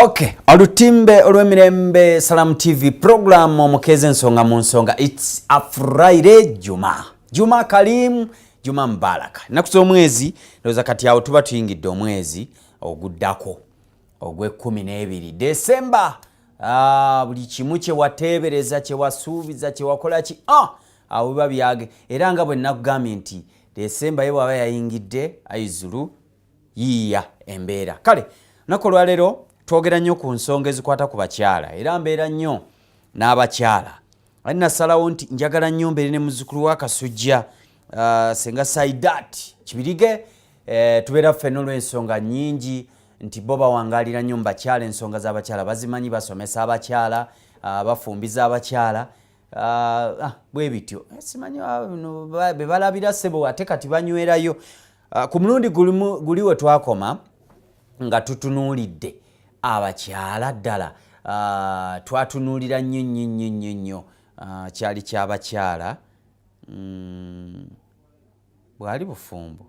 Okay, olutimbe olw'emirembe Salam TV program omukeze Ensonga Munsonga. It's a Friday Juma Karim, Juma Mbaraka. Nakuzo omwezi ndoza kati awo tuba tuyingidde omwezi oguddako ogwe-12 December. Buli kimu kye wateebereza kye wasuubiza kye wakola ki awo biba byage. Era nga bwe nakugambye nti December ye bw'aba yayingidde ayizulu yiya embeera. Kale nakolwa lero twogera nnyo ku nsonga ezikwata ku bakyala era mbeera nnyo n'abakyala. Ali nasalawo nti njagala nnyo mbeere ne muzzukulu wa Kasujja Senga Saidat Kibirige. Tubeera ffenna olw'ensonga nnyingi nti bo bawangalira nnyo mu bakyala, ensonga z'abakyala bazimanyi, basomesa abakyala, bafumbiza abakyala, bwe bityo. Simanyi be balabira ssebo ate kati banywerayo. Ku mulundi guli we twakoma nga tutunuulidde abakyala ddala, twatunuulira nnyo kyali ky'abakyala bwali bufumbo.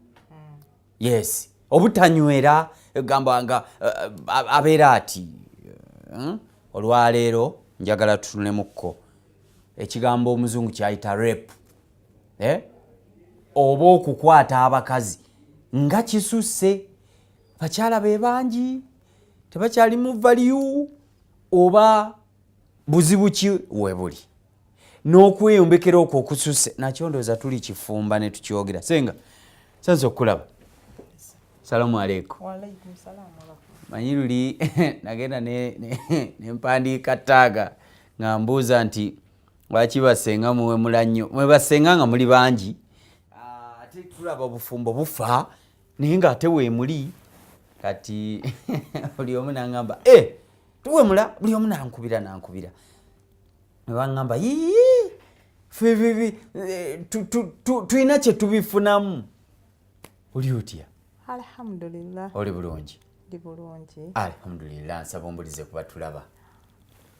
Yes, obutanywera egamba nga abeera ati olwaleero njagala tutunemukko ekigambo omuzungu kyayita rape, oba okukwata abakazi nga kisusse. Bakyala be bangi tebakyali mu value oba buzibu ki we buli n'okweyombekera okwo okususse nakyo ndowooza tuli kifumba ne tukyogera. Senga sanze okulaba. Salamu alaikum. Wa alaikum salaam. Manyi luli nagenda nempandiika ttaaga nga mbuuza nti lwaki basenga muwe mula nnyo, mwe basenga nga muli bangi ate tulaba obufumbo bufa naye nga ate weemuli. Kati buli omu n'angamba tuwe mula, buli omu nankubira ne baŋŋamba tulina kye tubifunamu. Oli otya? Alhamdulillah. Oli bulungi? Ndi bulungi. Alhamdulillah. Nsaba ombulize kuba tulaba.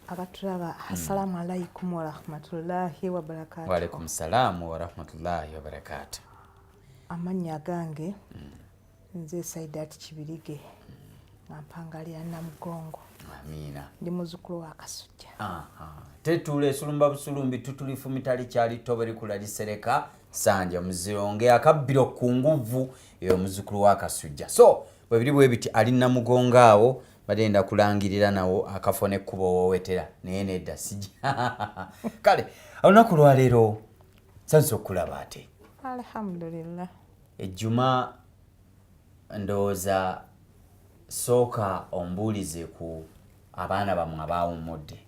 Abatulaba, assalamu alaikum wa rahmatullahi wa barakatuh. Wa alaikum salaam wa rahmatullahi wa barakatuh. Amannya gange nze Saidat Kibirige nampangalira Namugongo. Amina. Ndi muzzukulu wa Kasujja. Tetule sulumba busulumbi tutulifu mitali kyali toberi kulali sereka sanja muzironge akabbiro ku nguvu eyo muzzukulu wa Kasujja. So bwebiri bwebiti ali Namugongo awo badenda kulangirira nawo akafone kubo wowetera naye nedda sijja. Kale olunaku lwa leero sanso okulaba ate. Alhamdulillah. Ejjuma ndowooza sooka ombuulize ku abaana bamwe abaawummudde.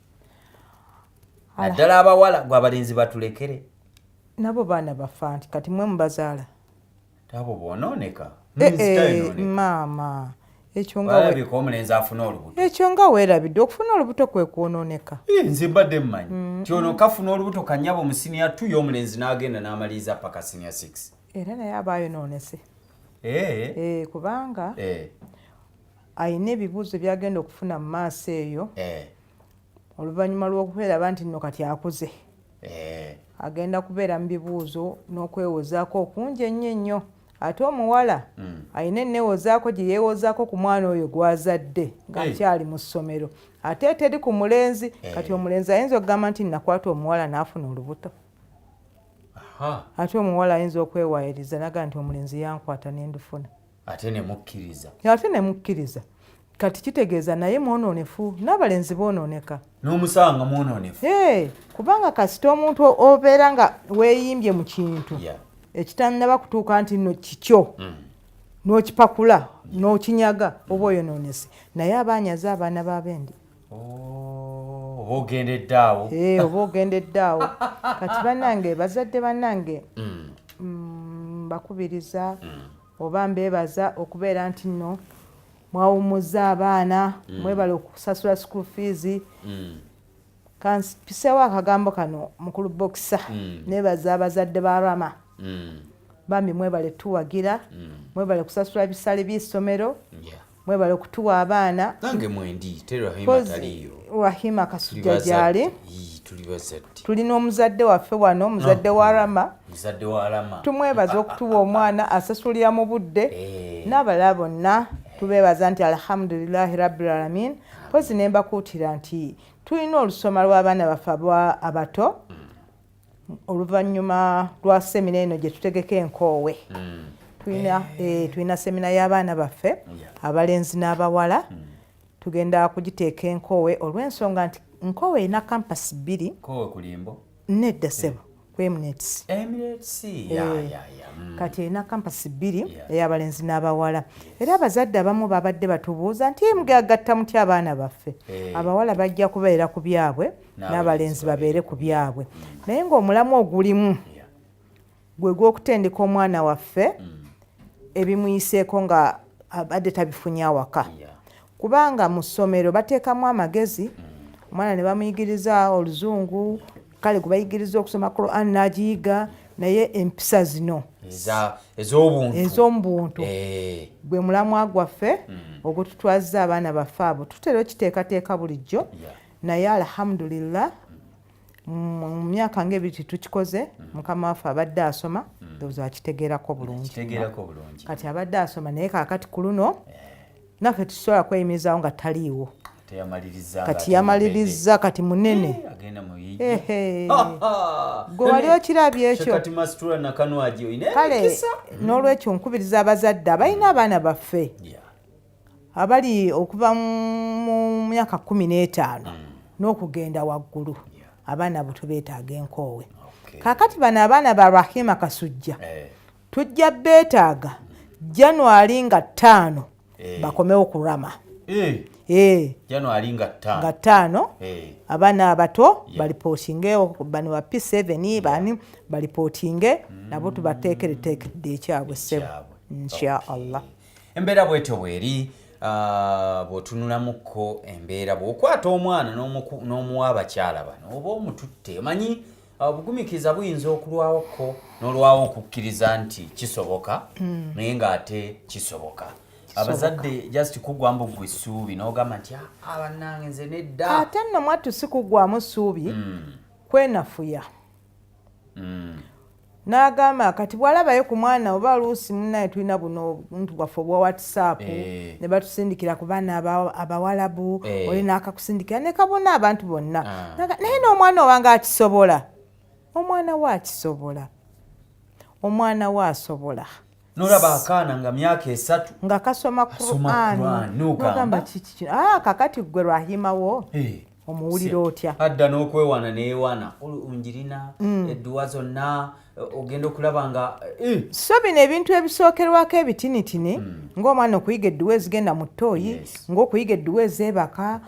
Naddala abawala gwe abalenzi batulekere. Nabo baana bafa nti kati mwe mubazaala. Abo boonooneka. Maama. Balabika omulenzi afuna olubuto. Ekyo nga weerabidde okufuna olubuto kwe kwonooneka. Nze mbadde mmanyi. Kyono kafuna olubuto kannyabo mu siniya 2 y'omulenzi n'agenda n'amaliriza paka siniya 6. Era naye aba ayonoonese. Kubanga ayina ebibuuzo byagenda okufuna mu maaso eyo. Oluvannyuma lw'okubeera nti nno kati akuze. Agenda kubeera mu bibuuzo n'okwewozaako okungi ennyo. Ate omuwala ayina enneewozaako gye yeewozaako ku mwana oyo gw'azadde ng'akyali mu ssomero. Ate teri ku mulenzi. Kati omulenzi ayinza okugamba nti nakwata omuwala n'afuna olubuto. Ate omuwala ayinza okwewaayiriza naga nti omulenzi yankwata n'endufuna. Ate ne mukkiriza. Kati kitegeeza naye mwonoonefu, n'abalenzi boonooneka. N'omusanga mwonoonefu. Kubanga kasita omuntu obeera nga weeyimbye mu kintu ekitannaba kutuuka nti nno kikyo n'okipakula n'okinyaga oba oyonoonese, naye abaanyaze abaana b'abendi. Oba ogendedde awo. Oba ogendedde awo. Kati bannange, bazadde bannange bakubiriza oba mbeebaza okubeera nti nno mwawummuza abaana, mwebale okusasula school fees. Kanpiseewo akagambo kano mukulu bokisa, neebaza abazadde ba Rama. Bambi mwebale tuwagira, mwebale kusasula bisale by'essomero, mwebale okutuwa abaana. Nange mwendi, teri Rahima taliyo. Rahima Kasujja gyali. Tulina omuzadde waffe wano, omuzadde wa Rama. Tumwebaza okutuwa omwana asasulira mu budde. N'abalala bonna tubeebaza nti alhamdulillahi rabbil alamin. pozi ne mbakuutira nti tulina olusoma lw'abaana baffe abato oluvannyuma lwa semina eno gye tutegeka enkoowe. Tulina semina y'abaana baffe abalenzi n'abawala. Tugenda kugiteeka enkoowe olw'ensonga nti nkoowe erina kampasi 2. Nedda ssebo ku Emirates. Kati erina kampasi 2 ey'abalenzi n'abawala. Era abazadde abamu babadde batubuuza nti mugagatta mutya abaana baffe. Abawala bajja kubeera ku byabwe n'abalenzi babeere ku byabwe. Naye ng'omulamu ogulimu gwe gw'okutendeka omwana waffe ebimuyiseeko nga abadde tabifunye awaka. Kubanga mu ssomero bateekamu amagezi, omwana ne bamuyigiriza oluzungu, kale gwe bayigiriza okusoma Quran n'agiyiga, naye empisa zino ez'omubuntu gwe mulamwa gwaffe ogututwaza abaana baffe abo. Tutera okiteekateeka bulijjo, naye alhamdulillah mu myaka ng'ebiri tukikoze, mukama waffe abadde asoma ndowooza akitegeerako bulungi. Kati abadde asoma naye kaakati ku luno naffe tusobola kweyimirizawo nga taliiwo. Kati yamaliriza kati munene. Gwe wali okirabye ekyo. Kale n'olwekyo nkubiriza abazadde abalina abaana baffe abali okuva mu myaka 15 n'okugenda waggulu, abaana abo tubeetaaga enkoowe. Kaakati bano abaana ba Rahima Kasujja tujja beetaaga January nga 5 bakomewo kurama. January nga 5 abaana abato balipootinge, bano ba P7 bani balipootinge, nabo tubateekereteekedde ekyabwe ssebo insha Allah. Embeera bwetyo bweri bw'otunulamuko embeera bw'okwata omwana n'omuwa abakyala bano oba omututte, omanyi obugumikiza buyinza okulwawoko n'olwawo okukkiriza nti kisoboka naye ng'ate kisoboka. Abazadde just kugwamba gwe ssuubi n'ogamba nti abannange nze nedda. Ate nno mwattu si kugwamu ssuubi, kwenafuya. N'agamba kati bw'alabayo ku mwana oba luusi munnaye tulina buno buntu bwaffe obwa WhatsApp ne batusindikira ku baana abawalabu, oli n'akakusindikira ne kabona abantu bonna. Naye n'omwana obanga akisobola, omwana we akisobola, omwana we asobola. Nolaba akaana nga myaka 3 nga kasoma Quran n'ogamba kiki kino. Kakati gwe Rahima wo omuwulira otya? Adda n'okwewana neewana onjirina edduwa zonna ogenda okulaba nga so bino ebintu ebisookerwako ebitinitini ng'omwana okuyiga edduwa ezigenda mu ttooyi, ng'okuyiga edduwa ezeebaka,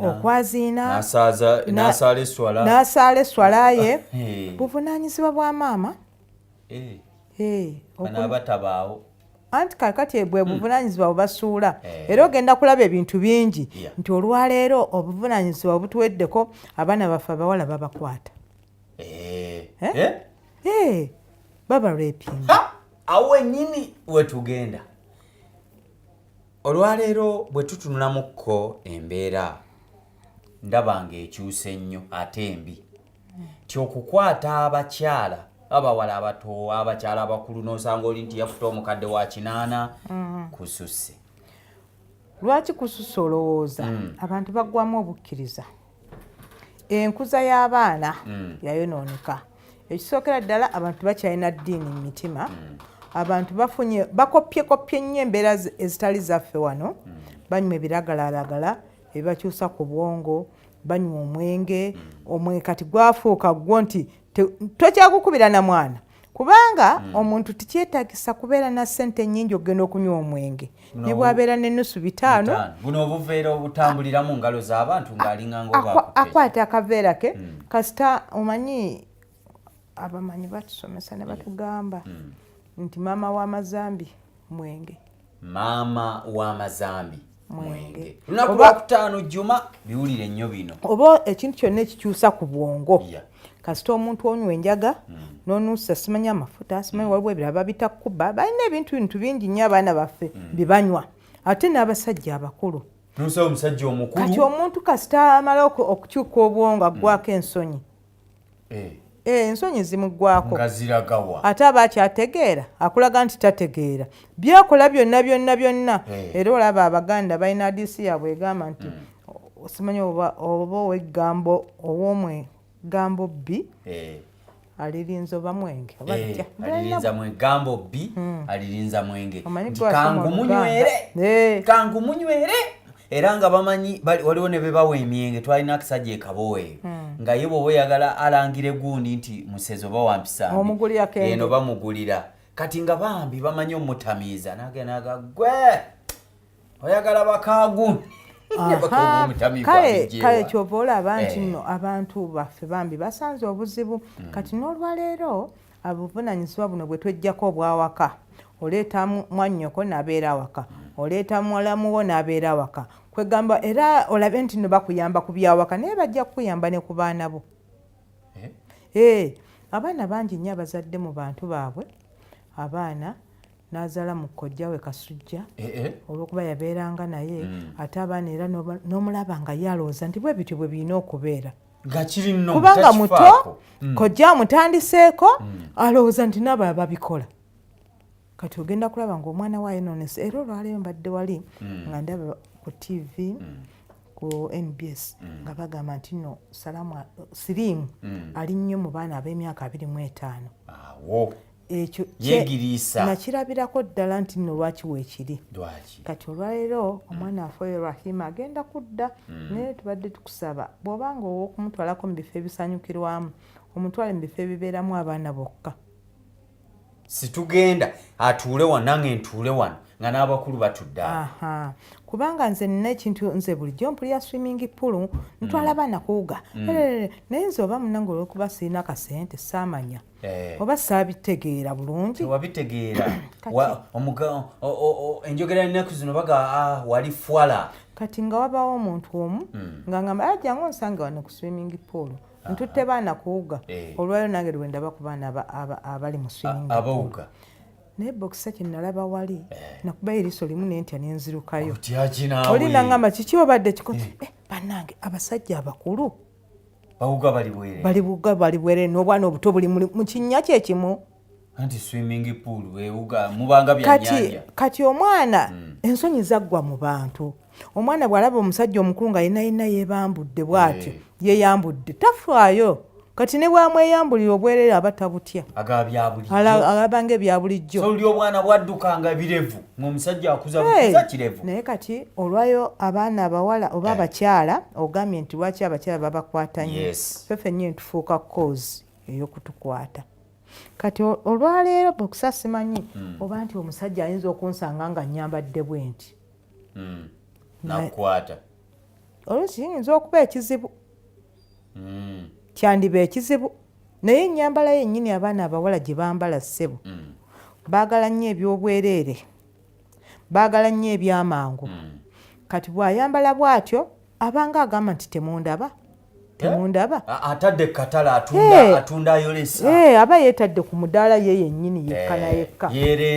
okwaziina, n'asaala eswala ye, buvunaanyizibwa bwa maama. Banabatabaawo anti kakati bwe buvunaanyizibwa bubasuula era ogenda kulaba ebintu bingi nti olwaleero obuvunaanyizibwa obutuweddeko abaana baffe abawala babakwata baba rapinga. Awo wennyini wetugenda olwaleero bwe tutunulamuko embeera ndaba ng'ekyuse nnyo ate embi ti okukwata abakyala abawala abato abakyala abakulu n'osanga oli nti yafuta omukadde wa 8 kususse. Lwaki kususse olowooza? Abantu baggwamu obukkiriza, enkuza y'abaana yayonooneka. Ekisookera ddala abantu bakyalina ddiini mu mitima. Abantu bakoppyekoppye nnyo embeera ezitali zaffe wano. Banywa ebiragalalagala ebibakyusa ku bwongo, banywa omwenge. Omwenge kati gwafuuka gwo nti tokyagukubira na mwana, kubanga omuntu tikyetagisa kubeera na ssente nnyingi okugenda okunywa omwenge. Ne bwabeera n'ennusu 5 buno obuveera obutambulira mu ngalo z'abantu ng'alinga akwata akaveera ke. Kasita omanyi abamanyi batusomesa ne batugamba nti maama w'amazambi mwenge. Maama w'amazambi mwenge. Lunaku lwakutaano Juma biwulire nnyo bino. Oba ekintu kyonna ekikyusa ku bwongo. Kasita omuntu onywa enjaga n'onuusa simanyi amafuta simanyi waliwo ebirala babita kuba, balina ebintu bingi nnyo abaana baffe bibanywa. Ate n'abasajja abakulu. Nusa omusajja omukulu. Kati omuntu kasita amala okukyuka obwongo aggwako ensonyi. Ensonyi zimugwako. Nga ziragawa. Ate aba akyategeera akulaga nti tategeera. Byakola byonna. Era olaba Abaganda balina hadiisi yaabwe egamba nti simanyi oba ow'eggambo ow'omwegambo bbi alirinza oba mwenge alirinza mwegambo bbi alirinza mwenge kangu munywere kangu munywere era nga bamanyi waliwo ne bebawa emyenge twalina akasajja ekabowe nga ye bw'oba oyagala alangire gundi nti musezo oba wampisambi eno bamugulira kati nga bambi bamanyi omutamiiza nagenaga gwe oyagala bakaagundi kale kyova olaba nti nno abantu baffe bambi basanze obuzibu kati n'olwaleero abuvunanyizibwa buno bwe twejjako obwawaka oleeta mwannyoko n'abeera awaka oleeta mulamuwo n'abeera awaka kwegamba era olabe nti no bakuyamba ku byawaka naye bajja kukuyamba ne ku baana bo abaana bangi nnyo abazadde mu bantu baabwe abaana n'azaala mu kkojja we kasujja olw'okuba yabeeranga naye ate abaana era n'omulaba nga ye alowooza nti bwe bityo bwe birina okubeera kubanga muto kkojja amutandiseeko alowooza nti n'abalala babikola kati ogenda kulaba ng'omwana waayo noonese era olwaleero mbadde wali nga ndaba ku TV ku NBS nga bagamba nti nno siriimu ali nnyo mu baana ab'emyaka 25 ekyo nakirabirako ddala nti nno lwaki weekiri kati olwaleero omwana waffe Rahima agenda kudda naye tubadde tukusaba bw'obanga ow'okumutwalako mu bifo ebisanyukirwamu omutwale mu bifo ebibeeramu abaana bokka situgenda atuule wano nange ntuule wano nga n'abakulu batudde kubanga nze nina ekintu nze bulijjo mpulira swimming pool ntwala abaana kuwuga naye nze oba munange olw'okuba sirina kasente saamanya oba saabitegeera bulungi wabitegeera enjogera ennaku zino baga wali fwala kati nga wabaawo omuntu omu nga ngamba jangu onsange wano ku swimming pool ntutte baana kuwuga olwaliro nange lwendaba ku baana abali mu swimming pool naye bokisa kye nalaba wali nakuba eriiso limu nentya nenzirukayo oli nangamba kiki obadde kikoti bannange abasajja abakulu baliwuga bali bwere n'obwana obuto buli mu kinnya kyekimu anti swimming pool wewuga mubanga byanyanja kati omwana ensonyi zaggwa mu bantu omwana bw'alaba omusajja omukulu nga yenayina yeebambudde bw'atyo yeeyambudde tafaayo kati ne bwamweyambulira obwerere aba tabutya agabanga ebya bulijjo oli obwana bwaddukanga birevu ng'omusajja akuza bukuza kirevu naye kati olwayo abaana abawala oba abakyala ogambye nti lwaki abakyala babakwata nnyo ffeffe nnyo tufuuka cause ey'okutukwata kati olwaleero bokusa simanyi oba nti omusajja ayinza okunsanga nga nnyambadde bwe nti nakukwata oluusi kiyinza okuba ekizibu kyandiba ekizibu naye ennyambala yennyini abaana abawala gye bambala ssebo baagala nnyo ebyobwereere baagala nnyo ebyamangu kati bw'ayambala bw'atyo abanga agamba nti temundaba atadde katala atunda ayolesa aba yeetadde ku mudaala ye yennyini yekka na yekka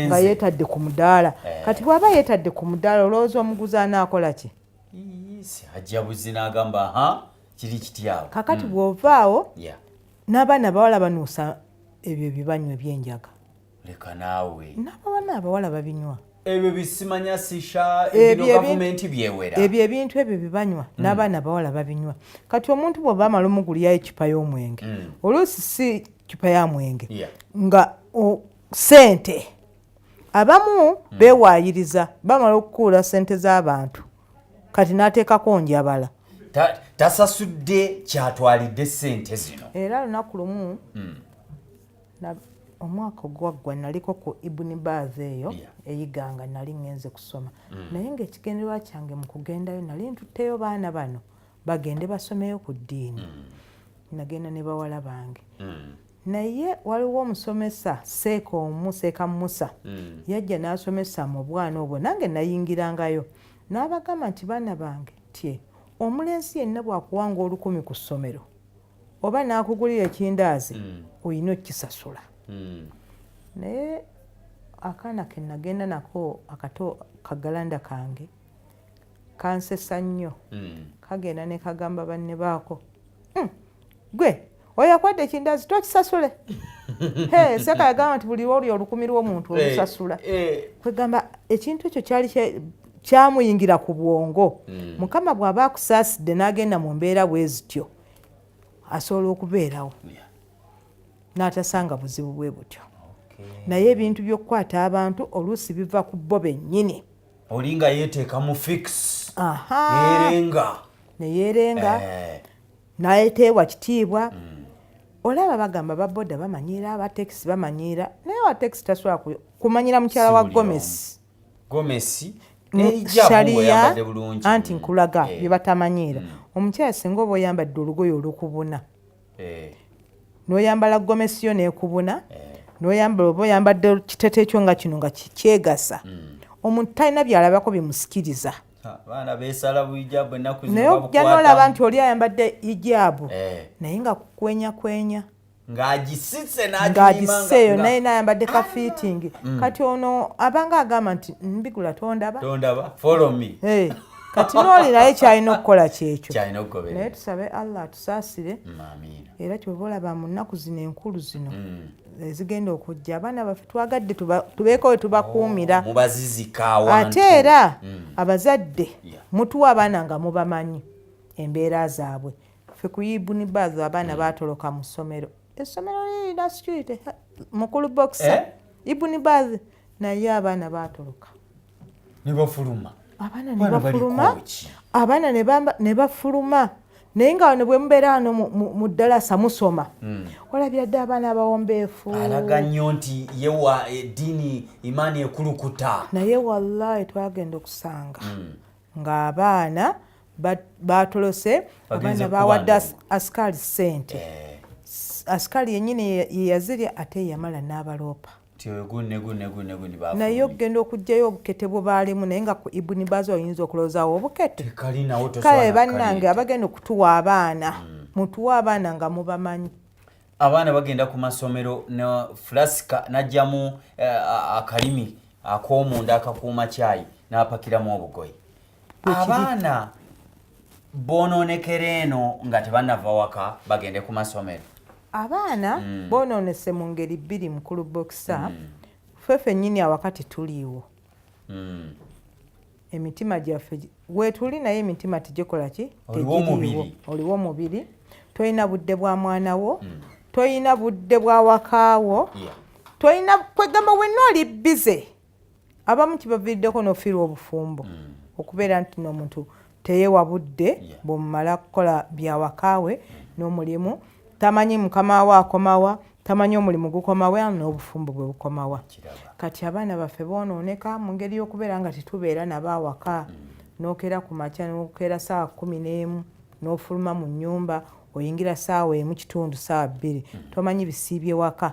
nga yeetadde ku mudaala kati bw'aba yeetadde ku mudaala olowooza omuguzi anaakola ki ajja buzi n'agamba kiri kityawo kakati bw'ovaawo n'abaana bawala banuusa ebyo ebibanywa ebyenjaga leka naawe n'abaana abawala babinywa ebyo bisimanya sisha ebyo gavumenti byewera ebyo ebintu ebyo bibanywa n'abaana bawala babinywa kati omuntu bw'oba amala omugulirayo ekipa y'omwenge oluusi si kipa ya mwenge nga sente abamu beewaayiriza bamala okukuula sente z'abantu kati n'ateekako njabala tasasudde kyatwalidde sente zino era lunaku lumu omwaka ogwaggwa naliko ku Ibuni Baazi eyo eyiganga nali ngenze kusoma naye ng'ekigendererwa kyange mu kugendayo nali ntutteyo baana bano bagende basomeyo ku ddiini nagenda ne bawala bange naye waliwo omusomesa Seeka Musa yajja n'asomesa mu bwana obwo nange nayingirangayo n'abagamba nti baana bange tye omulenzi yenna bw'akuwanga 10 ku ssomero oba n'akugulira ekindaazi olina okukisasula naye akaana ke nagenda nako akato kagalanda kange kansesa nnyo kagenda ne kagamba banne baako gwe oyo akwadde ekindaazi tokisasule Seeka yagamba nti buli oli 10 lw'omuntu olusasula kwegamba ekintu ekyo kyali kyamuyingira ku bwongo mukama bw'aba akusaasidde n'agenda mu mbeera bwe zityo asobola okubeerawo n'atasanga buzibu bwe butyo naye ebintu by'okukwata abantu oluusi biva ku bo bennyini olinga yeeteeka mu fix neyeerenga nayeteebwa kitiibwa olaba bagamba baboda bamanyiira abatekisi bamanyiira naye watekisi tasobola kumanyira mukyala wa gomesi shaliya anti nkulaga bye batamanyiira omukyala singa oba oyambadde olugoye olukubuna n'oyambala gomesi yo n'ekubuna n'oyambala oba oyambadde kitete ekyo nga kino nga kyegasa omuntu talina byalabako bimusikiriza naye ojja n'olaba nti oli ayambadde hijaabu naye nga kukwenya ng'agiseeyo naye n'ayambadde kafiitingi kati ono abanga agamba nti mbigula tondaba kati n'oli naye kyalina okukola kyekyo naye tusabe Allah atusaasire era kyova olaba mu nnaku zino enkulu zino ezigenda okujja abaana baffe twagadde tubeeko we tubakuumira ate era abazadde mutuwa abaana nga mubamanyi embeera zaabwe ffe ku Ibuni Bazo abaana baatoloka mu ssomero essomero lirina street mukulu boxa Ibuni Bazo naye abaana baatoloka abaana ne bafuluma naye nga ne bwe mubeera wano mu ddalasa musoma olabira dde abaana abawombeefu alaga nnyo nti yewa eddiini imaani ekulukuta naye wallahi twagenda okusanga ng'abaana baatolose abaana bawadde asikali ssente asikali yennyini yeyazirya ate yamala n'abaloopa naye okugenda okugjayo obukete bwe baalimu naye nga ku Ibuni Bazo oyinza okulowoozawo obukete kale bannange abagenda okutuwa abaana mutuwa abaana nga mubamanyi abaana bagenda ku masomero ne fulasika najjamu akalimi ak'omunda akakuuma caayi n'apakiramu obugoye abaana bonoonekera eno nga tebannava waka bagende ku masomero abaana bonoonese mu ngeri bbiri mukulu bokisa ffeffe nnyini awakati tuliiwo emitima gyaffe weetuli naye emitima tegikola ki oliwo mubiri tolina budde bwa mwanawo tolina budde bwa wakaawo tolina kwegamba wenna oli bize abamu kibaviiriddeko n'ofiirwa obufumbo okubeera nti n'omuntu teyeewa budde bw'omumala kukola bya wakaawe n'omulimu tamanyi mukama we akomawa tamanyi omulimu gukomawa n'obufumbo bwe bukomawa kati abaana baffe boonooneka mu ngeri y'okubeera nga tetubeera nabo awaka n'okeera ku makya n'okeera ssaawa 11 n'ofuluma mu nnyumba oyingira ssaawa 1 ssaawa 2 tomanyi bisiibye waka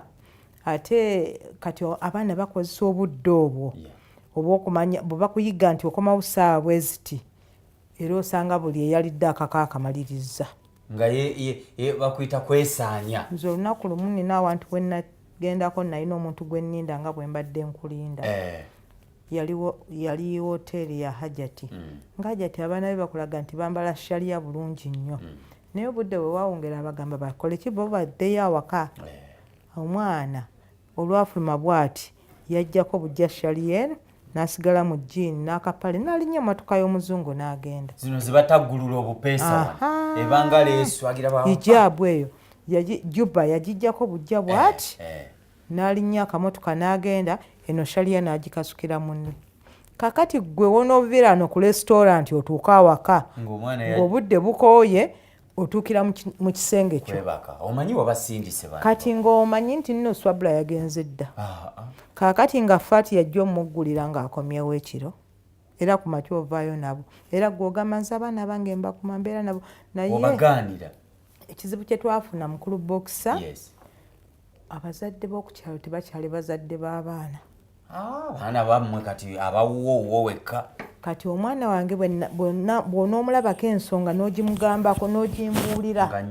ate kati abaana bakozesa obudde obwo obw'okumanya bwe bakuyiga nti okomawo ssaawa bwe ziti era osanga buli eyalidde akaka akamaliriza nga bakuyita kwesaanya nze olunaku lumu nina awantu we nagendako nalina omuntu gwe nninda nga bwe mbadde nkulinda yali woteeri ya Hajati nga Hajati abaana be bakulaga nti bambala shaliya bulungi nnyo naye obudde bwe waawongera abagamba bakole ki bo baddeyo awaka omwana olwafuluma bw'ati yajjako bujja shaliya eno n'asigala mu jiini n'akapale n'alinnya emmotoka y'omuzungu n'agenda zino zibataggulula obupeesa ebanga leesu agira hijaabu eyo juba yagijjako bujja bw'ati n'alinnya akamotoka n'agenda eno shaliya n'agikasukira munne kakati gwe wonoobeera no ku restaurant otuuka awaka ng'obudde bukooye otuukira mu kisenge kyo omanyi wabasindise kati ng'omanyi nti nno swabula yagenze dda kaakati nga faati yajja omuggulira ng'akomyewo ekiro era ku makya ovaayo nabo era gw'ogamanza abaana bange mbakuma mbeera nabo naye obagaanira ekizibu kye twafuna mukulu bokisa abazadde b'okukyalo tebakyali bazadde b'abaana abaana bammwe kati abawuwowuwo wekka kati omwana wange bw'onoomulabako ensonga n'ogimugambako n'ogimbuulira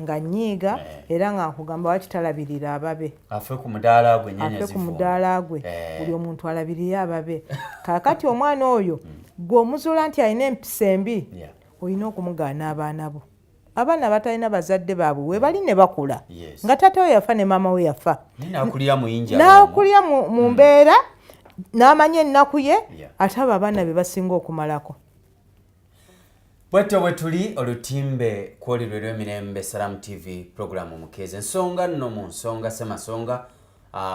nga nnyiiga era nga nkugamba wakitalabirira ababe afe ku mudaala gwe buli omuntu alabirire ababe kaakati omwana oyo gw'omuzuula nti alina empisa embi olina okumugaana abaana bo abaana batalina bazadde baabwe we bali ne bakula nga taata we yafa ne maama we yafa n'akulira mu mbeera n'amanya ennaku ye ate abo abaana be basinga okumalako. Bwetyo bwe tuli olutimbe kwoliro lw'emirembe Salamu TV programu Mukeeze Ensonga nno mu nsonga Ssemasonga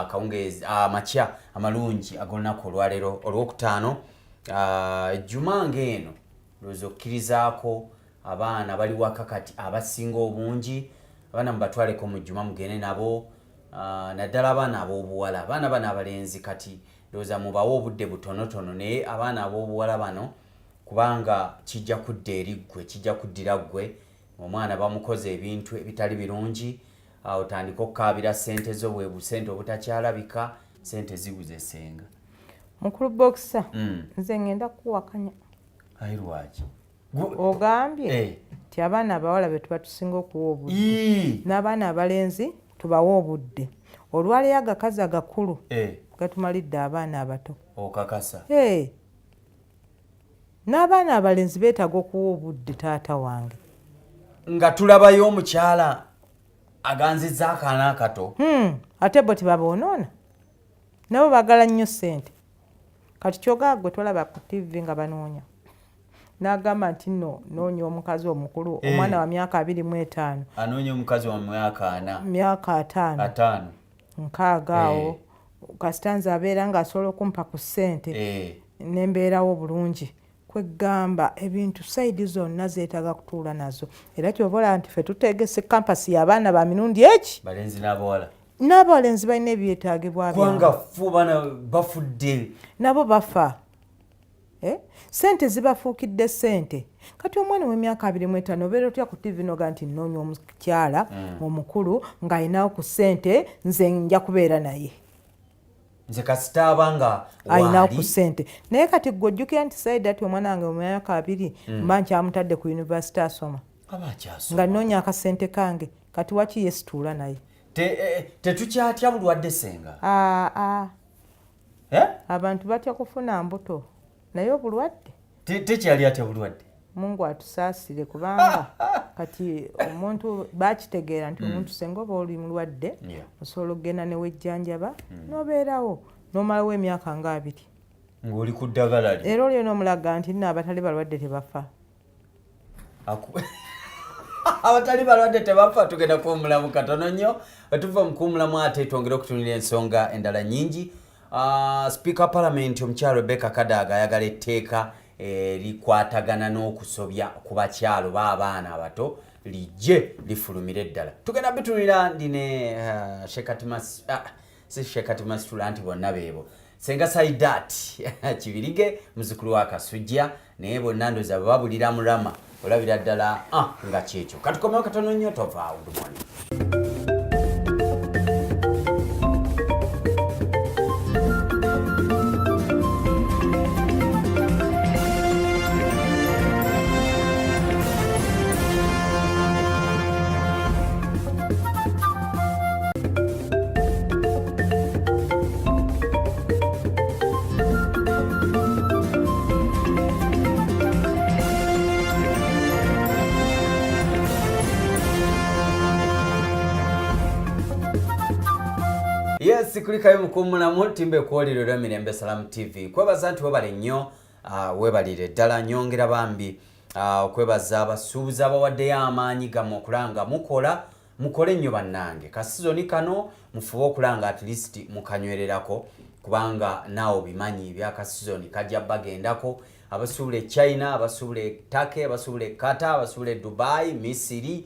kawungeezi amakya amalungi ag'olunaku olwaleero olwokutaano ejjuma ng'eno lowooza okkirizaako abaana bali waka kati abasinga obungi abaana mubatwaleko mu jjuma mugende nabo naddala abaana ab'obuwala abaana bano abalenzi kati lowooza mubawe obudde butonotono naye abaana ab'obuwala bano kubanga kijja kudda eri ggwe kijja kuddira ggwe omwana bamukoze ebintu ebitali birungi otandika okukaabira ssente zo bwe busente obutakyalabika ssente zibuze senga mukulu boxer nze ngenda kuwakanya ayi lwaki ogambye nti abaana abawala be tuba tusinga okuwa obudde n'abaana abalenzi tubawe obudde olwaleero agakazi agakulu gatumalidde abaana abato okakasa n'abaana abalenzi beetaaga okuwa obudde taata wange nga tulabayo omukyala aganzizza akaana akato ate bo tebaboonoona nabo baagala nnyo ssente kati kyogaa gwe tolaba ku tv nga banoonya n'agamba nti nno noonya omukazi omukulu omwana wa myaka 25 anoonya omukazi wa myaka 5 nkaaga awo kasitanzi abeera ng'asobola okumpa ku ssente n'embeerawo bulungi kwegamba ebintu saidi zonna zeetaaga kutuula nazo era kyobola nti ffe tutegese kampasi y'abaana ba mirundi eki balenzi n'abawala n'abalenzi balina ebyetaagibwa kubanga fu baana bafudde nabo bafa sente zibafuukidde ssente kati omwana w'emyaka 25 obeera otya ku tv noga nti nnoonya omukyala omukulu ng'alinawo ku ssente nze nja kubeera naye nze kasita abanga alinawo ku ssente naye kati gwe ojjukira nti saidi ati omwana wange mu myaka 2 mba nkyamutadde ku yunivasite asoma nga nnoonya akasente kange kati waki yesituula naye tetukyatya bulwadde senga abantu batya kufuna mbuto naye obulwadde tekyali atya bulwadde mungu atusaasire kubanga kati omuntu bakitegeera nti omuntu senga oba oli mulwadde osobola okugenda newejjanjaba n'obeerawo n'omalawo emyaka nga 2 ng'oli ku ddagala lyo era olyo n'omulaga nti nno abatali balwadde tebafa abatali balwadde tebafa tugenda kuwumulamu katono nnyo wetuva mu kuwumulamu ate twongere okutunira ensonga endala nnyingi Speaker Parliament omukyalo Rebecca Kadaga ayagala etteeka likwatagana n'okusobya ku bakyalo b'abaana abato lijje lifulumire ddala tugenda bitunira ndine Shekati Masitula nti bonna beebo senga Saidat Kibirige muzukulu wa Kasujja naye bonna ndoza babulira mulama olabira ddala nga kyekyo katukomewo katono nnyo tovaawo dumoni. Yes, kulikayo mukumulamu timbe kwoliro lw'emirembe Salamu TV. Kwebaza nti webale nnyo, webalire ddala nyongera bambi, okwebaza abasuubuzi abawaddeyo amaanyi gammwe okulanga mukole nnyo bannange. Kasizoni kano mufube okulanga at least mukanywererako kubanga naawe bimanyi bya kasizoni kajja bagendako abasuubula China, abasuubula Turkey, abasuubula Qatar, abasuubula Dubai, Misiri,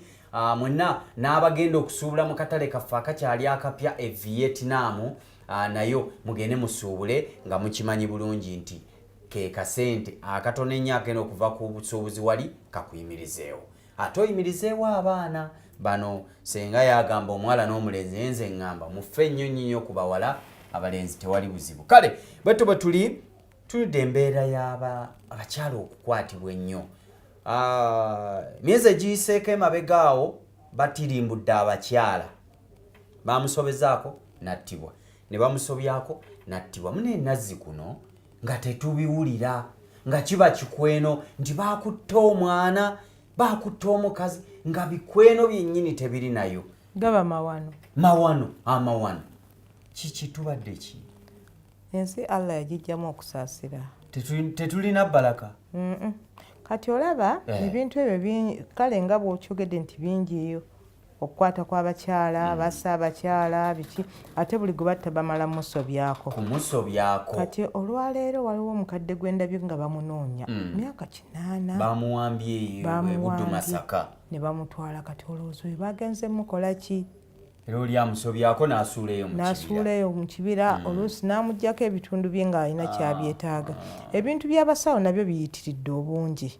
mwenna n'abagenda okusuubula mu katale kaffe akakyali akapya Vietnam nayo mugende musuubule nga mukimanyi bulungi nti ke kasente akatono ennyo agenda okuva ku busuubuzi wali kakuyimirizeewo ate oyimirizeewo abaana bano senga yagamba omuwala n'omulenzi nze ngamba muffe nnyo nnyo ku bawala abalenzi tewali buzibu kale bwetu bwe tulidde embeera y'abakyala okukwatibwa ennyo myezi egiyiseeko emabegaawo batirimbudde abakyala bamusobezaako nattibwa ne bamusobyako nattibwa mune enazzi kuno nga tetubiwulira nga kiba kikweno nti baakutta omwana baakutta omukazi nga bikweno byennyini tebiri nayo gaba amawano amawano kiki tubadde ki ensi Allah yagijjamu okusaasira. Tetulina balaka. Kati olaba ebintu ebyo kale nga bw'okyogedde nti bingiyo okukwata kw'abakyala bassa abakyala biki ate buli gwe batta bamala musobyako. Kati olwaleero waliwo omukadde gw'endabye nga bamunoonya myaka 8 bamuwambye Buddu Masaka ne bamutwala. Kati olowooza oyo bagenze mukola ki? era oli amusobyako n'asuulayo mu kibira oluusi n'amuggyako ebitundu bye ng'alina kyabyetaaga. Ebintu by'abasawo nabyo biyitiridde obungi.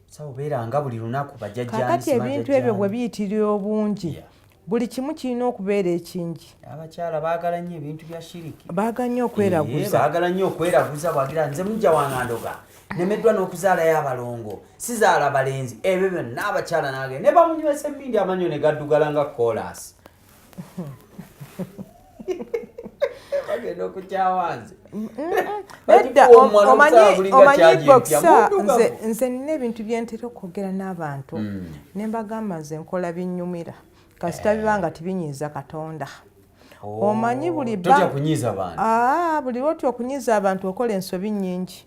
Kakati ebintu ebyo bwe biyitiridde obungi buli kimu kirina okubeera ekingi. Abakyala baagala nnyo ebintu bya shiriki. Baagala nnyo okweraguza. Bwagira nze mujja wangandoga nemeddwa n'okuzaalayo abalongo sizaala balenzi ebyo byonna abakyala n'agenda ne bamunywesa embindi amanyo ne gaddugala nga koolaasi. Bagenda okukyawanze. Omanyi bokisa nze nina ebintu bye ntera okwogera n'abantu ne mbagamba nze nkola binnyumira kasita biba nga tibinyiiza Katonda. Omanyi buli lwoti okunyiiza abantu okola ensobi nnyingi.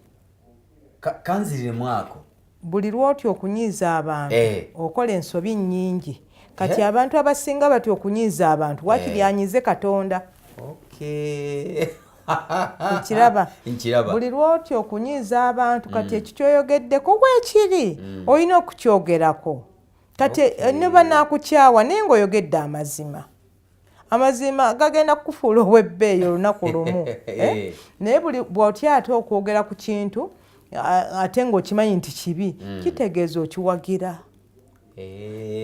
Kanziremu ako. Buli lwoti okunyiiza abantu okola ensobi nnyingi. Kati abantu abasinga bati okunyiiza abantu wakiri anyize Katonda. Nkiraba. Buli lwoti okunyiiza abantu kati ekyo kyoyogeddeko bwekiri olina okukyogerako. Kati ne banaakukyawa naye ng'oyogedde amazima. Amazima gagenda kukufuula ow'ebbeeyi olunaku lumu. Naye bw'otya ate okwogera ku kintu ate ng'okimanyi nti kibi kitegeeza okiwagira.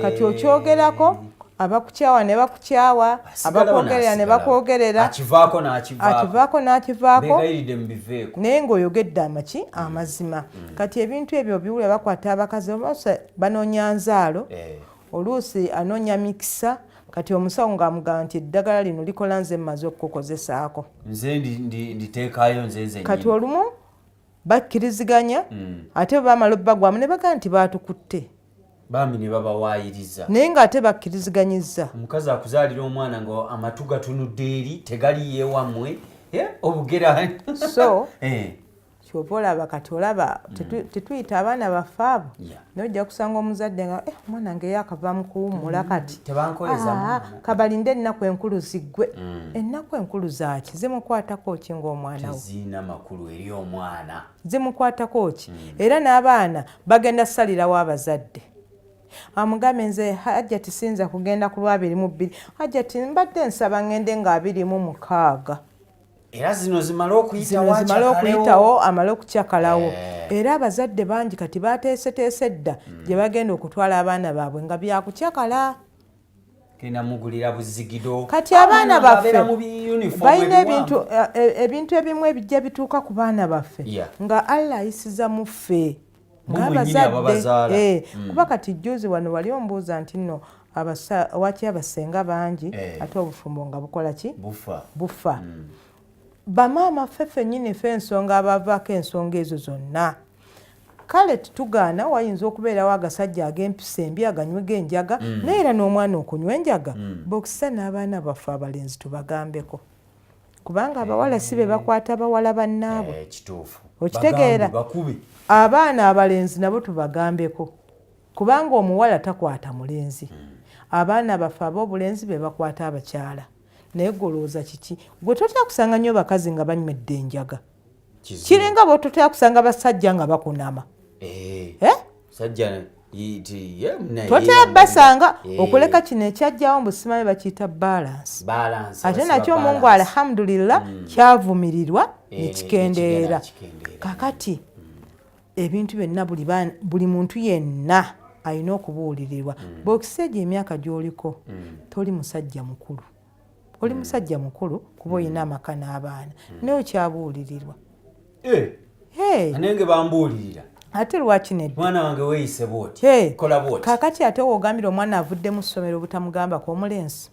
Kati okyogerako abakukyawa ne bakukyawa abakwogerera ne bakwogerera akivaako n'akivaako naye ng'oyogedde amazima. Kati ebintu ebyo biwula bakwata abakazi banoonya nzaalo oluusi anoonya mikisa. Kati omusawo ng'amugamba nti eddagala lino likola nze mmaze okukukozesaako nze nditeekayo nze. Kati olumu bakkiriziganya ate bwe bamala obbagwamu ne bagamba nti baatukutte bambi ne babawaayiriza naye ng'ate bakkiriziganyizza. Omukazi akuzaalira omwana nga amatu gatunudde eri tegali yeewammwe obugera so kyova olaba kati olaba tetuyita abaana baffe abo nojja kusanga omuzadde nga omwana nge yakava mu kuwummula kati kabalinde ennaku enkulu ziggwe. Ennaku enkulu zaaki zimukwatako ki ng'omwana we? Tezirina makulu eri omwana. Zimukwatako ki? Era n'abaana bagenda salirawo abazadde. Amugambe nze Hajjati sinza kugenda ku 22 Hajjati mbadde nsaba ngende nga 26. Era zino zimala okuyitawo amale okukyakalawo. Era abazadde bangi kati bateeseteese dda gye bagenda okutwala abaana baabwe nga byakukyakala. Mugulira buzigido. Kati abaana baffe balina ebintu ebimu ebijja bituuka ku baana baffe nga Allah ayisiza mu ffe ng'abazadde. Kuba kati jjuzi wano wali ombuuza nti nno waki abasenga bangi ate obufumbo nga bukola ki? Bufa. Bamaama ffeffe nnyini ffe ensonga abavaako ensonga ezo zonna. Kale tutugaana wayinza okubeerawo agasajja ag'empisa embi aganywega enjaga naye era n'omwana okunywa enjaga bokisa n'abaana baffe abalenzi tubagambeko kubanga abawala si be bakwata abawala bannaabwe. Okitegeera? Abaana abalenzi nabo tubagambeko kubanga omuwala takwata mulenzi. Abaana baffe ab'obulenzi be bakwata abakyala. Naye golooza kiki gwe totya kusanga nnyo bakazi nga banywedde enjaga kiringa bwe totya kusanga basajja nga bakunama. Totya basanga okuleka kino ekyajjawo mbu simanyi bakiyita balance. Ate nakyo Mungu alhamdulillah kyavumirirwa ne kikendeera. Kakati ebintu byonna buli muntu yenna alina okubuulirirwa. Bw'okisejja emyaka gy'oliko toli musajja mukulu. Oli musajja mukulu kuba olina amaka n'abaana naye okyabuulirirwa. Nange bambuulirira. Ate lwaki nedda? Mwana wange weeyise bw'oti. Kola bw'oti. Kaakati ate woogambira omwana avudde mu ssomero butamugambako omulenzi.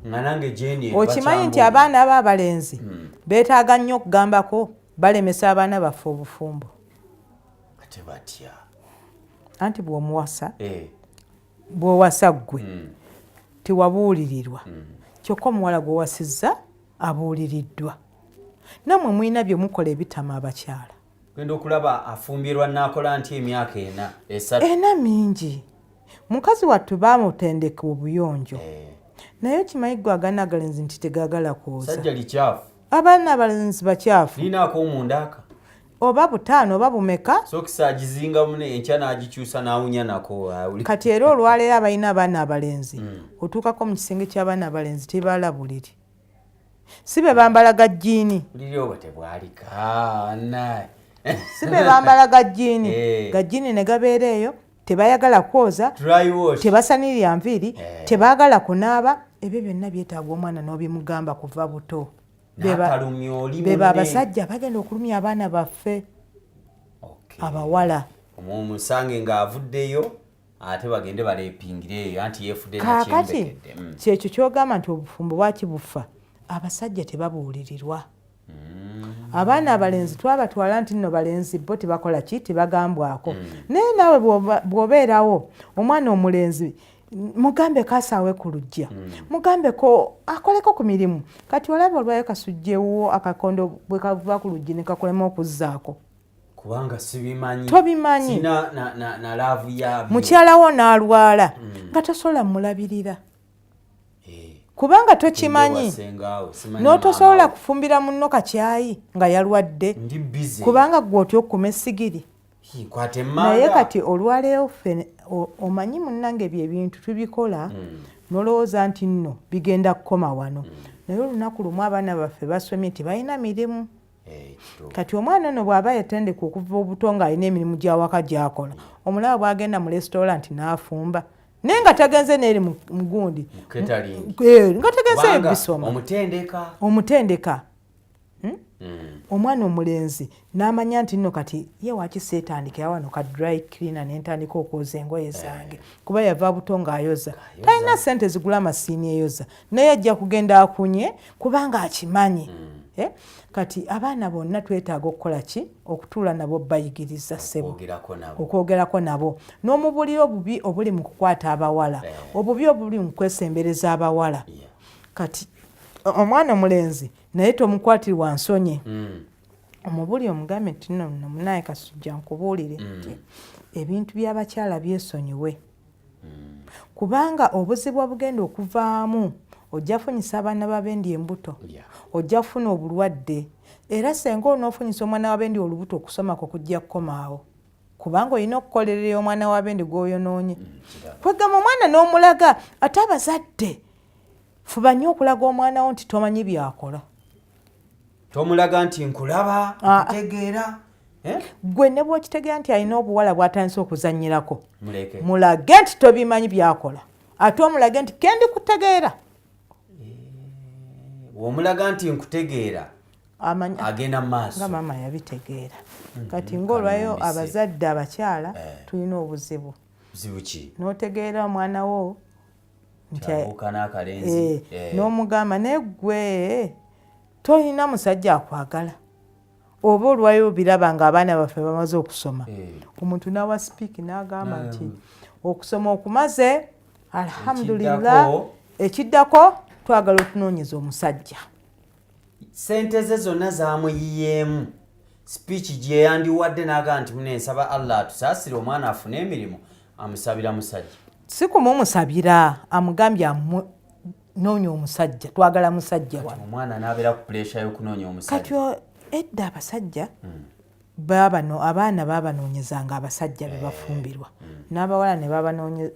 Nga nange Jeni okimanyi nti abaana ab'abalenzi beetaaga nnyo okugambako balemesa abaana baffe obufumbo. Ate batya. Anti bw'omuwasa bw'owasa ggwe tewabuulirirwa. Kyokka omuwala gw'owasizza abuuliriddwa. namwe mwina bye mukola ebitama abakyala. Genda okulaba afumbirwa nakola nti emyaka esatu. Ena mingi. Mukazi wattu bamutendeka obuyonjo. Naye kimanyi gwe agana agalenzi nti tegagala kwoza. Sajja likyafu. Abaana abalenzi bakyafu. Linaako omundaka. Oba butaano oba bumeka. Sokisa agizinga mune enkya n'agikyusa n'awunya nako. Kati era olwaleero abalina abaana abalenzi otuukako mu kisenge ky'abaana abalenzi tebala buliri. Si be bambala gajjiini. Buliri oba tebwalika naye. Si be bambala gajjiini. Gajjiini ne gabeera eyo tebayagala kwoza. Tebasanirira nviiri. Tebaagala kunaaba. Ebyo byonna byetaaga omwana n'obimugamba kuva buto. Beba abasajja bagenda okulumya abaana baffe. Abawala. Omusange ng'avuddeyo ate bagende baleepingireyo anti yeefudde nakyembekedde. Kakati kyekyo ky'ogamba nti obufumbo bwaki bufa. Abasajja tebabuulirirwa. Abaana abalenzi twabatwala nti nno balenzi bo tebakola ki tebagambwako. Naye naawe bw'obeerawo omwana omulenzi mugambe kasaawe ku lujja. Mugambe ko akoleko ku mirimu. Kati olaba olwayo kasujjewo akakondo bwe kava ku lujja ne kakolema okuzzaako. Kubanga sibimanyi. Tobimanyi. Sina na laavu yabyo. Mukyala wo n'alwala nga tosobola mulabirira. Kubanga tokimanyi. N'otosobola kufumbira munno kakyayi nga yalwadde. Kubanga gwe otya okukuma essigiri. Naye kati olwaleero ffe omanyi munnange byebintu tubikola nolowooza nti nno bigenda kukoma wano. Naye olunaku lumu abaana baffe basomye tebalina mirimu. Kati omwana ono bw'aba yatendeka okuva obuto ng'alina emirimu gy'awaka gy'akola omulaba bw'agenda mu restaurant n'afumba naye nga tagenze n'eri mu gundi nga tagenze ebisoma omutendeka omwana omulenzi n'amanya nti nno kati ye waki seetandikira wano ka dry cleaner n'entandika okwoza engoye zange kuba yava buto ng'ayoza talina ssente zigula amasiini eyoza naye ajja kugenda akunye kubanga akimanyi. Kati abaana bonna twetaaga okukola ki okutuula nabo bayigiriza ssebo okwogerako nabo n'omubulira obubi obuli mu kukwata abawala obubi obuli mu kwesembereza abawala. Kati omwana omulenzi naye tomukwatirwa nsonye omubuli omugambe nti nno munaye kasujja nkubuulire nti ebintu by'abakyala byesonyiwe kubanga obuzibu obugenda okuvaamu ojja funyisa abaana b'abendi embuto ojja kufuna obulwadde era senga onoofunyisa omwana w'abendi olubuto okusomako kujja kukomaawo kubanga olina okukolerera omwana w'abendi gw'oyonoonye kwegamba omwana n'omulaga ate abazadde fuba nnyo okulaga omwana wo nti tomanyi byakola tomulaga nti nkulaba kutegeera gwe ne bw'okitegeera nti alina obuwala bw'atandise okuzannyirako mulage nti tobimanyi byakola ate omulage nti kendi kutegeera omulaga nti nkutegeera agenda mu maaso nga maama yabitegeera. Kati ng'olwayo abazadde abakyala tulina obuzibu. Buzibu ki? N'otegeera omwana wo nti abuuka n'akalenzi n'omugamba naye ggwe tolina musajja akwagala oba olwayo biraba ng'abaana baffe bamaze okusoma omuntu n'awa sipiiki n'agamba nti okusoma okumaze alhamdulillah ekiddako twagala okunoonyeza omusajja. Sente ze zonna zaamuyiyeemu sipiiki gye yandiwadde n'agamba nti nsaba Allah atusaasire omwana afune emirimu amusabira musajja. Si kumumusabira amugambye noonya omusajja twagala musajja wano. Omwana n'abeera ku puleesha y'okunoonya omusajja. Kati edda abasajja abaana babanoonyezanga abasajja be bafumbirwa n'abawala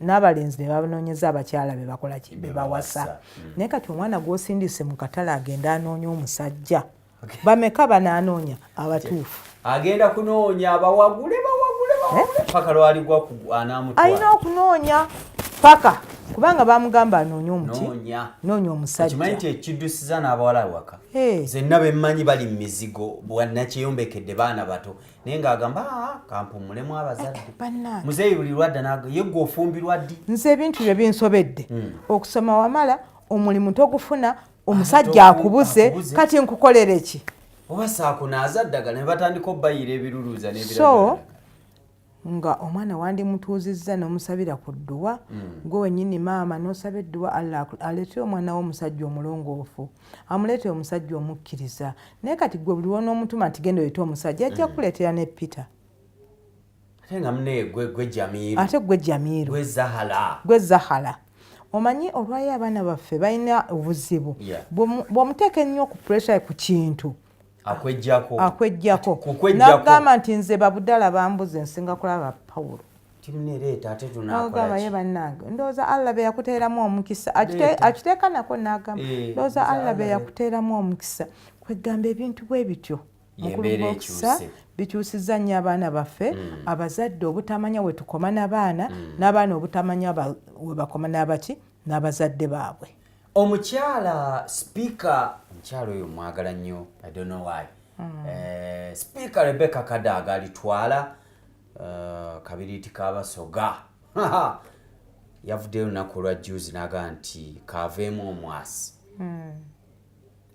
n'abalenzi ne babanoonyeza abakyala be bakola ki be bawasa. Naye kati omwana gw'osindise mu katale agenda anoonya omusajja bameka bananoonya abatuufu agenda kunoonya abawagule paka lwali anaamutwala alina okunoonya paka kubanga bamugamba anoonya omuti noonya omusajja. Kimanyi nti ekiddusiza n'abawala waka zenna bemmanyi bali mu mizigo bwannakyeyombekedde baana bato naye ng'agamba kampumulemu abazadde muzeeyi buli lwadda ye gwe ofumbirwa ddi. Nze ebintu bye binsobedde okusoma wamala omulimu togufuna omusajja akubuze kati nkukolera eki oba saakunaaza ddagala ne batandika obbayira ebiruluuza so nga omwana wandimutuuzizza n'omusabira ku dduwa gwe wennyini maama n'osaba edduwa Allah aleetera omwana wo omusajja omulongoofu amuleetera omusajja omukkiriza naye kati gwe buli w'onoomutuma nti genda oyita omusajja ajja kuleetera ne Peter ate nga munne gwe Jamiru ate gwe Jamiru gwe Zahala omanyi olwayo abaana baffe balina obuzibu bw'omuteeka ennyo ku pressure ku kintu akwejjako n'agamba nti nze babudala bambuze nsinga kulaba Pawulo n'agamba ye bannange ndowooza Allah be yakuteeramu omukisa akiteeka nako n'agamba ndowooza Allah be yakuteeramu omukisa kwegamba ebintu bwe bityo okulubookisa bikyusizza nnyo abaana baffe abazadde obutamanya we tukoma n'abaana n'abaana obutamanya we bakoma n'abaki n'abazadde baabwe. Omukyala speaker omukyala oyo mwagala nnyo I don't know why speaker Rebecca Kadaga alitwala kabiriiti k'abasoga yavuddeyo olunaku olwa juzi n'agamba nti kaaveemu omwasi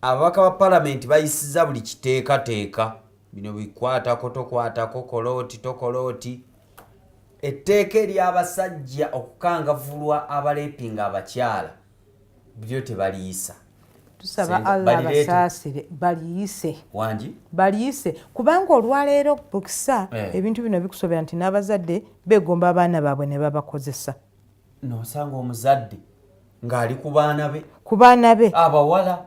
ababaka ba palamenti bayisizza buli kiteekateeka bino bikwatako tokwatako tokolooti etteeka ery'abasajja okukangavulwa abaleepinga abakyala byo tebaliyisa tusaba Allah basaasire baliyise kubanga olwaleero bukisa ebintu bino bikusobera nti n'abazadde beegomba abaana baabwe ne babakozesa n'osanga omuzadde ng'ali ku baana be abawala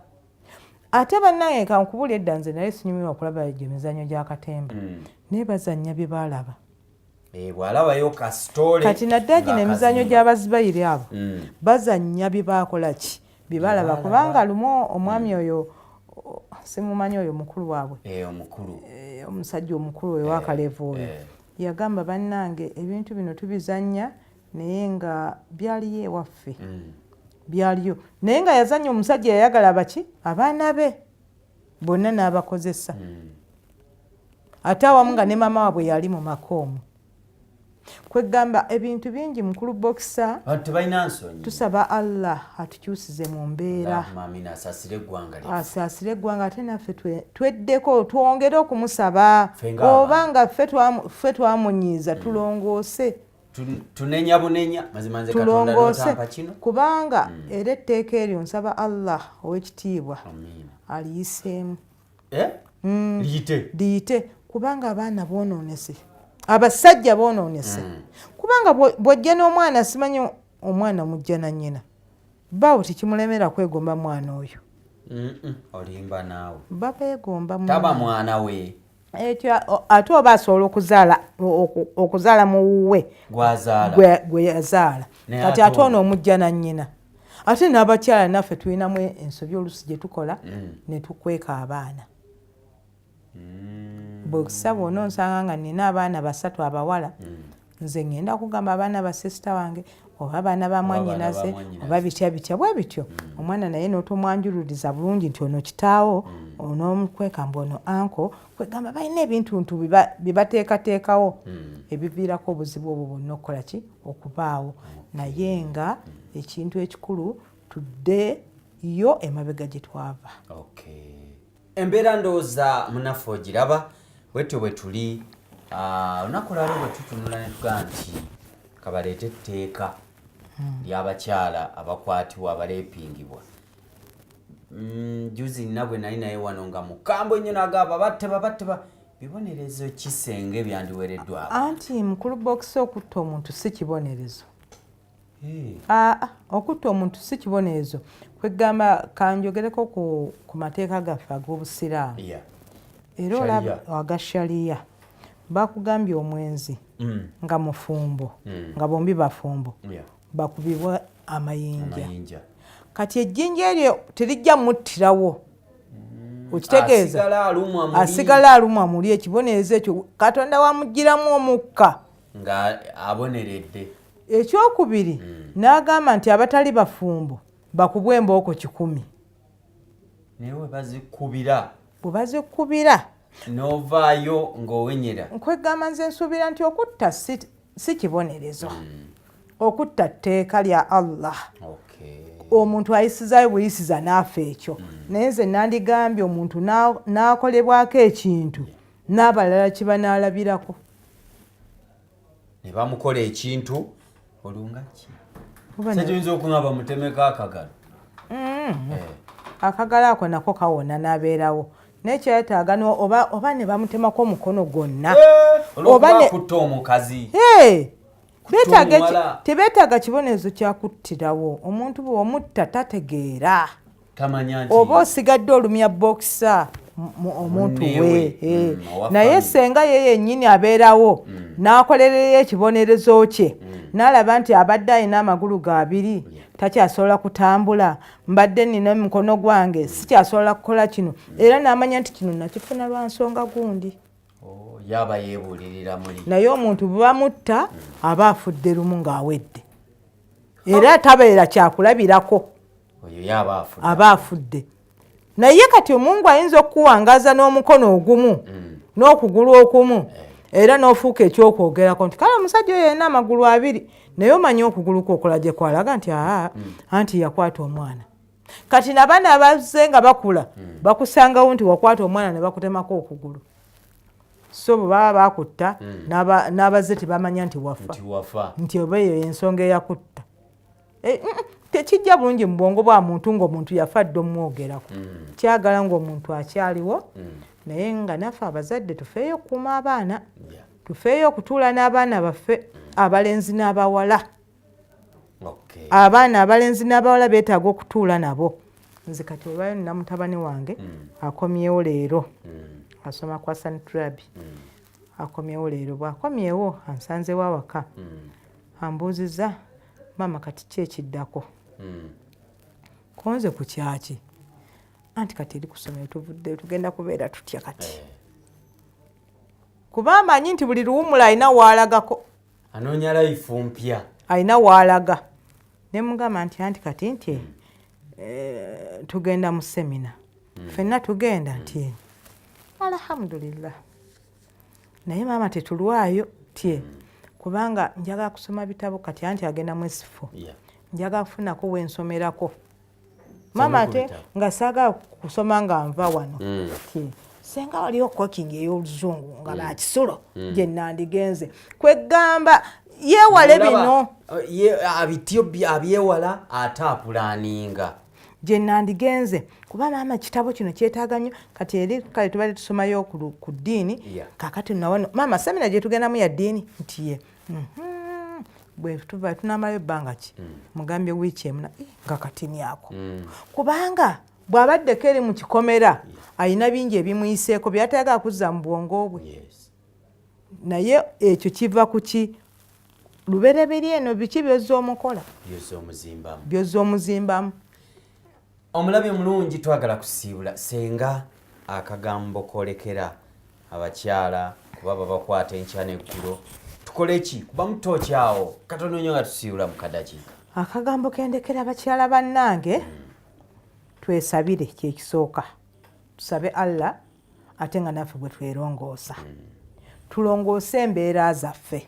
ate bannange kankubula edda nze naye sinyumirwa okulaba egyo emizannyo gy'akatemba naye bazannya bye baalaba bw'alabayo kasitole kati naddala gino emizannyo gy'abazibayiri abo bazannya bye baakola ki bye baalaba kubanga lumu omwami oyo simumanyi oyo mukulu waabwe omusajja omukulu oyo wakalevu oyo yagamba bannange ebintu bino tubizannya naye nga byaliyo ewaffe byaliyo naye nga yazannya omusajja yayagala baki abaana be bonna n'abakozesa ate awamu nga ne maama waabwe yali mu makoomu kwegamba ebintu bingi mukulu bokisa tusaba Allah atukyusize mu mbeera asaasire eggwanga ate naffe tweddeko twongere okumusaba obanga ffe twamunyiiza tulongoose tunenya bunenya mazima nze Katonda n'otampa kino kubanga era etteeka eryo nsaba Allah ow'ekitiibwa aliyiseemu liyite kubanga abaana boonoonese abasajja boonoonese kubanga bw'ojja n'omwana simanyi omwana mujja na nnyina baawo tekimulemera kwegomba mwana oyo olimba naawe babeegomba taba mwana we ekyo ate oba asobola okuzaala mu wuwe gwe yazaala kati ate ono omujja na nnyina ate n'abakyala naffe tulinamu ensobi oluusi gye tukola ne tukweka abaana bwekusaba onoonsanga nga nina abaana 3 abawala nze ngenda kugamba abaana ba sisita wange oba abaana ba mwannyinaze oba bitya bwe bityo omwana naye n'otomwanjululiza bulungi nti ono kitaawo onoomukwekamba ono anko kwegamba balina ebintu bibateekateekawo ebiviirako obuzibu obwo bwonna okukola ki okubaawo naye nga ekintu ekikulu tuddeyo emabega gye twava. Embeera ndowooza munaffe ogiraba bwetyo bwe tuli olunaku lwaliro bwe tutunula ne tugamba nti kabaleete etteeka ly'abakyala abakwatibwa abaleepingibwa. Juzi nina bwe nali naye wano nga mukambwe nnyo n'agamba batteba bibonerezo kisenge byandiweereddwa anti mukulu bokisi okutta omuntu si kibonerezo okutta omuntu si kibonerezo kwegamba kanjogereko ku mateeka gaffe ag'obusiraamu era olaba agashaliya bakugambye omwenzi nga mufumbo nga bombi bafumbo bakubibwa amayinja kati ejjinja eryo terijja muttirawo okitegeeza asigala alumwa muli ekibonerezo ekyo Katonda wamugiramu omukka nga aboneredde. Ekyokubiri n'agamba nti abatali bafumbo bakubwa embooko 10 naye bwe bazikubira n'ovaayo ng'owenyera nkwegamba nze nsuubira nti okutta si kibonerezo okutta tteeka lya Allah omuntu ayisizaayo bweyisiza n'afa ekyo naye nze nandigambye omuntu n'akolebwako ekintu n'abalala kiba n'alabirako ne bamukola ekintu olungaki sekiyinza okuŋaba mutemeko akagalo akagalo ako nako kawona n'abeerawo nekyetaaga oba ne bamutemako omukono gwonna olwokubakutta omukazi tebeetaaga kibonerezo kyakuttirawo. Omuntu bw'omutta tategeera oba osigadde olumya bokisa omuntu we naye senga ye yennyini abeerawo n'akolereyo ekibonerezo kye n'alaba nti abadde alina amagulu ga abiri takyasobola kutambula, mbadde nina omukono gwange sikyasobola kukola kino, era n'amanya nti kino nakifuna lwa nsonga gundi. Yaba yeebulirira muli. Naye omuntu bwe bamutta aba afudde lumu ng'awedde era tabeera kyakulabirako, aba afudde. Naye kati Omungu ayinza okukuwangaza n'omukono ogumu n'okugulu okumu era n'ofuuka ekyokwogerako nti kale omusajja oyo yalina amagulu abiri, naye omanyi okugulu kwokola gye kwalaga nti anti yakwata omwana. Kati n'abaana abazze nga bakula bakusangawo nti wakwata omwana ne bakutemako okugulu, so bwe baba bakutta n'abazze tebamanya nti wafa, nti oba eyo ensonga eyakutta. Tekijja bulungi mu bwongo bwa muntu ng'omuntu yafa dde omwogerako. Kyagala ng'omuntu akyaliwo, naye nga naffe abazadde tufeeyo okukuuma abaana, tufeeyo okutuula n'abaana baffe abalenzi n'abawala. Abaana abalenzi n'abawala beetaaga okutuula nabo. Nze kati olwayo nina mutabani wange akomyewo leero, asoma kwa Sanitrabi, akomyewo leero. Bw'akomyewo ansanzewo awaka, ambuuziza maama kati ki ekiddako? Konze ku kyaki? Anti kati eri ku ssomero tuvudde tugenda kubeera tutya kati? Kuba amanyi nti buli luwumula alina waalagako, anoonya layifu mpya, alina waalaga. Ne mugamba nti anti kati nti tugenda mu semina, ffenna tugenda nti alhamdulillah, naye maama tetulwayo tye kubanga njagala kusoma bitabo kati anti agenda mu esifo, njagala kufunako wensomerako. Maama ate nga saagala kusoma nga nva wano senga waliyo koking ey'oluzungu nga bakisulo gye nandigenze kwegamba yeewale bino abityo abyewala ate apulaninga gye nandigenze kuba maama kitabo kino kyetaaga nnyo. Kati eri kale tubadde tusomayo ku ddiini, kakati nawano maama semina gye tugendamu ya ddiini nti ye bwe tuva tunamalayo ebbanga ki mugambye wiiki emu nga katini ako kubanga bw'abaddeko eri mu kikomera alina bingi ebimuyiseeko byatayagala kuzza mu bwongo bwe. Naye ekyo kiva ku ki? Lubereberi eno biki byozza omukola, byozza omuzimbamu. Omulabi omulungi twagala kusiibula senga akagambo kolekera abakyala kuba babakwata enkya n'eggulo tukole ki? Kuba mutokyawo katono nnyo nga tusiibula mu kadaki. Akagambo kendekera abakyala bannange, twesabire kyekisooka, tusabe Allah ate nga naffe bwe twerongoosa tulongoose embeera zaffe.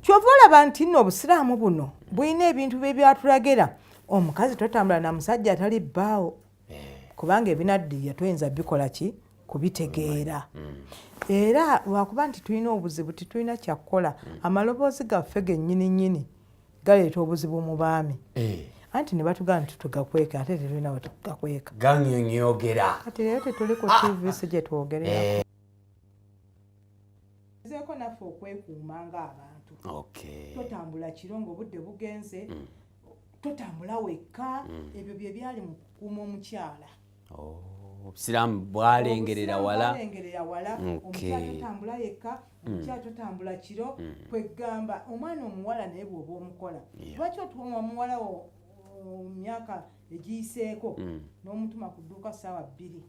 Kyova olaba nti nno obusiraamu buno bulina ebintu bye byatulagira. Omukazi totambula na musajja atali bbaawo kubanga ebinaddirira toyinza bikola ki? Kubitegeera. Era lwakuba nti tulina obuzibu titulina kyakukola, amaloboozi gaffe gennyini nnyini galeeta obuzibu mu baami. Anti ne batugamba nti tugakweka ate tetulina we tugakweka. Gannyonnyogera. Kati leero tetuli ku TV si gye twogerera. Nzeeko naffe okwekuuma ng'abantu. Totambula kiro ng'obudde bugenze, totambula wekka. Ebyo bye byali mu kukuuma omukyala. Obusiraamu bwalengerera wala. Omukyala totambula yekka, omukyala totambula kiro, kwegamba omwana omuwala naye bw'oba omukola. Lwaki otuuma omuwala wo myaka egiyiseeko n'omutuma ku dduuka ssaawa 2?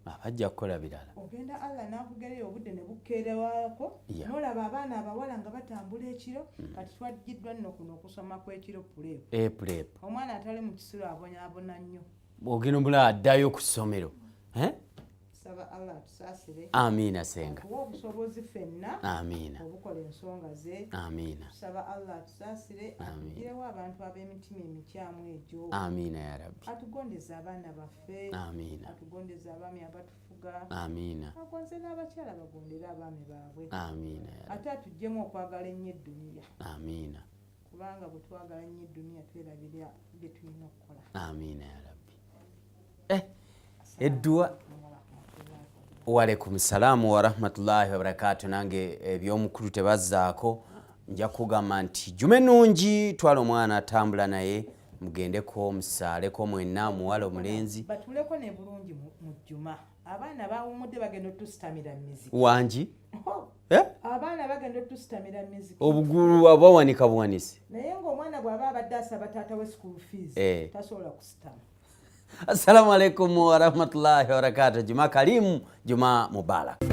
Abajja kukola birala. Ogenda Allah n'akugereyo obudde ne bukeerewako, n'olaba abaana abawala nga batambula ekiro. Kati twagiddwa nno kuno okusoma kw'ekiro puleepu. Omwana atali mu kisulo abonyaabona nnyo. Ogenda omulala addayo ku ssomero. tusaba Allah tusasire. Amina senga. Obusobozi fenna. Amina. Obukola ensonga ze. Amina. Tusaba Allah tusasire. Atugirewo abantu ab'emitima emikyamu egyo. Amina ya Rabbi. Atugondeza abaana baffe. Amina. Atugondeza abaami abatufuga. Amina. Agonze n'abakyala bagondera abaami baabwe. Amina ya Rabbi. Ate atuggyemu okwagala ennyo edduniya. Amina. Kubanga bwe twagala nnyo edduniya twerabira bye tulina okukola. Amina ya Rabbi. Eddua. Wa alaikum salaamu wa rahmatullahi wa barakatuh. Nange eby'omukulu tebazzaako, nja kugamba nti jume nungi twala omwana atambula naye mugendeko musaaleko mwenna muwala omulenzi batuleko ne bulungi mu jjuma. Abaana bawumudde bagenda otusitamira miziki wangi abaana bagenda otusitamira miziki obugulu abawanika buwanise naye ng'omwana bw'aba abadde asaba taata we school fees tasobola kusitama. Assalamu alaikum wa rahmatullahi wa barakatuh. Juma karimu, Juma mubarak.